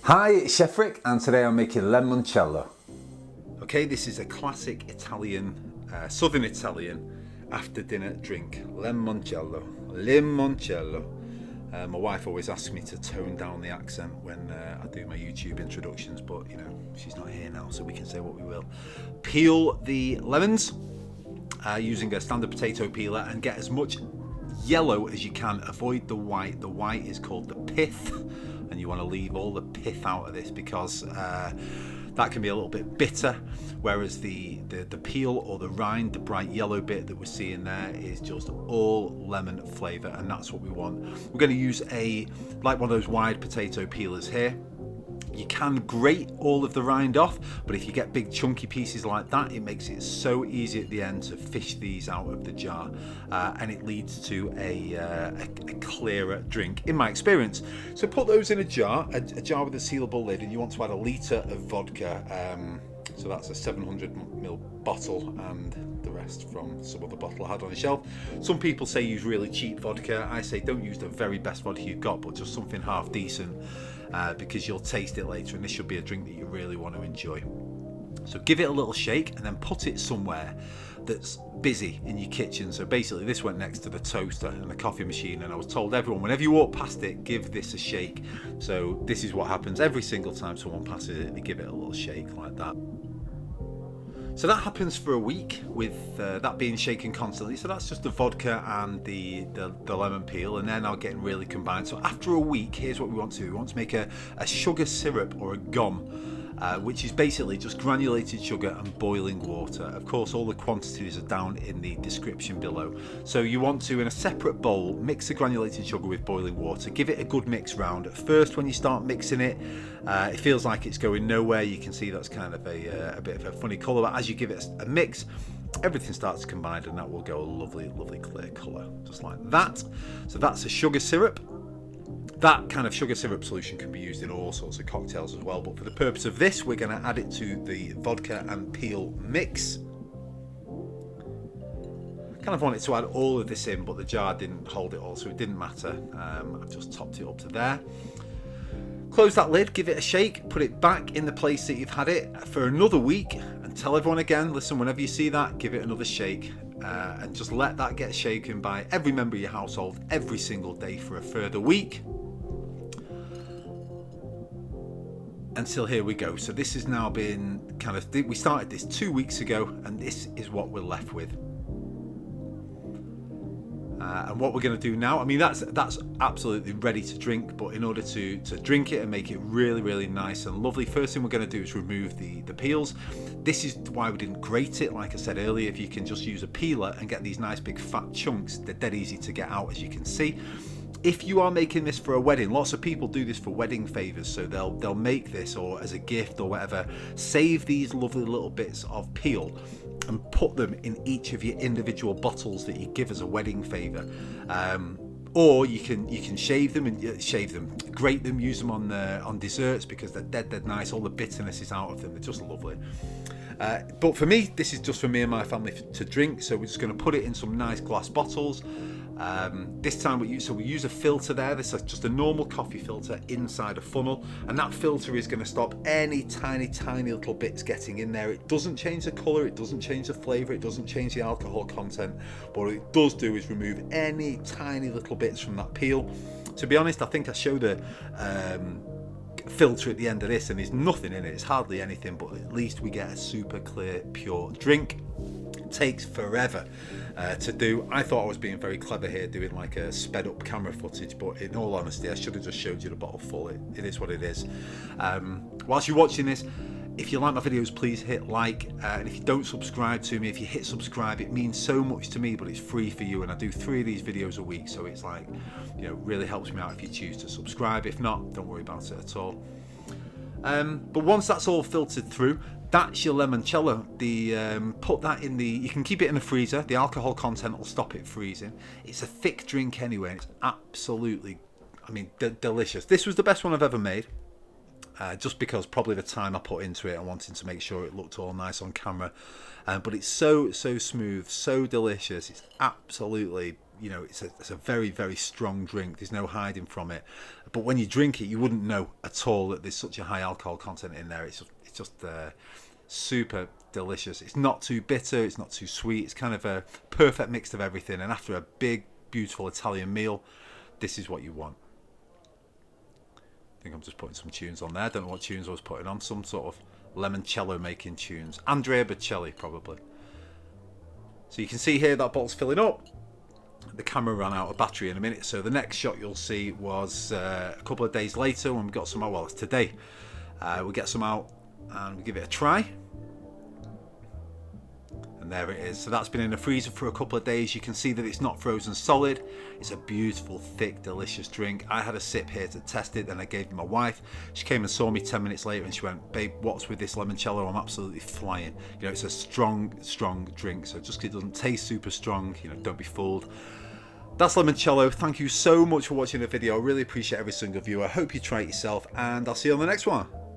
Hi, it's Chef Rick, and today I'm making limoncello. Okay, this is a classic Italian, Southern Italian after dinner drink, limoncello. My wife always asks me to tone down the accent when I do my YouTube introductions, but you know, she's not here now, so we can say what we will. Peel the lemons using a standard potato peeler and get as much yellow as you can. Avoid the white. The white is called the pith, and you want to leave all the pith out of this because that can be a little bit bitter, whereas the peel or the rind, the bright yellow bit that we're seeing there, is just all lemon flavour, and that's what we want. We're going to use like one of those wide potato peelers here. You can grate all of the rind off, but if you get big chunky pieces like that, it makes it so easy at the end to fish these out of the jar, and it leads to a clearer drink, in my experience. So put those in a jar with a sealable lid, and you want to add a litre of vodka. So that's a 700ml bottle, and the rest from some other bottle I had on the shelf. Some people say use really cheap vodka. I say don't use the very best vodka you've got, but just something half decent. Because you'll taste it later, and this should be a drink that you really want to enjoy. So give it a little shake and then put it somewhere that's busy in your kitchen. So basically this went next to the toaster and the coffee machine, and I was told everyone, whenever you walk past it, give this a shake. So this is what happens every single time someone passes it, they give it a little shake like that. So that happens for a week with that being shaken constantly. So that's just the vodka and the lemon peel, and they're now getting really combined. So after a week, here's what we want to do. We want to make a sugar syrup or a gum, which is basically just granulated sugar and boiling water. Of course, all the quantities are down in the description below. So you want to, in a separate bowl, mix the granulated sugar with boiling water. Give it a good mix round. At first, when you start mixing it, it feels like it's going nowhere. You can see that's kind of a bit of a funny colour, but as you give it a mix, everything starts to combine, and that will go a lovely, lovely clear colour, just like that. So that's a sugar syrup. That kind of sugar syrup solution can be used in all sorts of cocktails as well, but for the purpose of this, we're going to add it to the vodka and peel mix. Kind of wanted to add all of this in, but the jar didn't hold it all, so it didn't matter. I've just topped it up to there. Close that lid, give it a shake, put it back in the place that you've had it for another week, and tell everyone again, listen, whenever you see that, give it another shake, and just let that get shaken by every member of your household every single day for a further week. Until here we go. So this has now been we started this 2 weeks ago, and this is what we're left with. And what we're going to do now, I mean, that's absolutely ready to drink, but in order to drink it and make it really, really nice and lovely, first thing we're going to do is remove the peels. This is why we didn't grate it. Like I said earlier, if you can just use a peeler and get these nice big fat chunks, they're dead easy to get out, as you can see. If you are making this for a wedding, lots of people do this for wedding favours, so they'll make this, or as a gift or whatever, save these lovely little bits of peel and put them in each of your individual bottles that you give as a wedding favour. Or you can shave them, grate them, use them on desserts, because they're dead nice. All the bitterness is out of them. They're just lovely. But for me, this is just for me and my family to drink. So we're just going to put it in some nice glass bottles. This time we use a filter there. This is just a normal coffee filter inside a funnel, and that filter is going to stop any tiny little bits getting in there. It doesn't change the colour, it doesn't change the flavour, it doesn't change the alcohol content, but what it does do is remove any tiny little bits from that peel. To be honest, I think I showed a filter at the end of this, and there's nothing in it, it's hardly anything, but at least we get a super clear, pure drink. It takes forever to do. I thought I was being very clever here, doing like a sped up camera footage, but in all honesty, I should have just showed you the bottle full. It is what it is. Whilst you're watching this, if you like my videos, please hit like, and if you don't subscribe to me, if you hit subscribe, it means so much to me, but it's free for you, and I do 3 of these videos a week, so it's like, you know, really helps me out if you choose to subscribe. If not, don't worry about it at all. But once that's all filtered through, that's your limoncello. Put that in you can keep it in the freezer. The alcohol content will stop it freezing. It's a thick drink anyway, and it's absolutely, I mean, delicious. This was the best one I've ever made. Just because probably the time I put into it and wanting to make sure it looked all nice on camera. But it's so smooth, so delicious. It's absolutely you know, it's a very, very strong drink. There's no hiding from it. But when you drink it, you wouldn't know at all that there's such a high alcohol content in there. It's just super delicious. It's not too bitter, it's not too sweet. It's kind of a perfect mix of everything. And after a big, beautiful Italian meal, this is what you want. I think I'm just putting some tunes on there. I don't know what tunes I was putting on. Some sort of limoncello making tunes. Andrea Bocelli, probably. So you can see here that bottle's filling up. The camera ran out of battery in a minute, so the next shot you'll see was a couple of days later when we got some out. Well, it's today. We get some out and we give it a try. And there it is. So that's been in the freezer for a couple of days. You can see that it's not frozen solid. It's a beautiful, thick, delicious drink. I had a sip here to test it, then I gave it to my wife. She came and saw me 10 minutes later and she went, babe, what's with this limoncello? I'm absolutely flying. You know, it's a strong, strong drink. So just because it doesn't taste super strong, you know, don't be fooled. That's limoncello. Thank you so much for watching the video. I really appreciate every single view. I hope you try it yourself and I'll see you on the next one.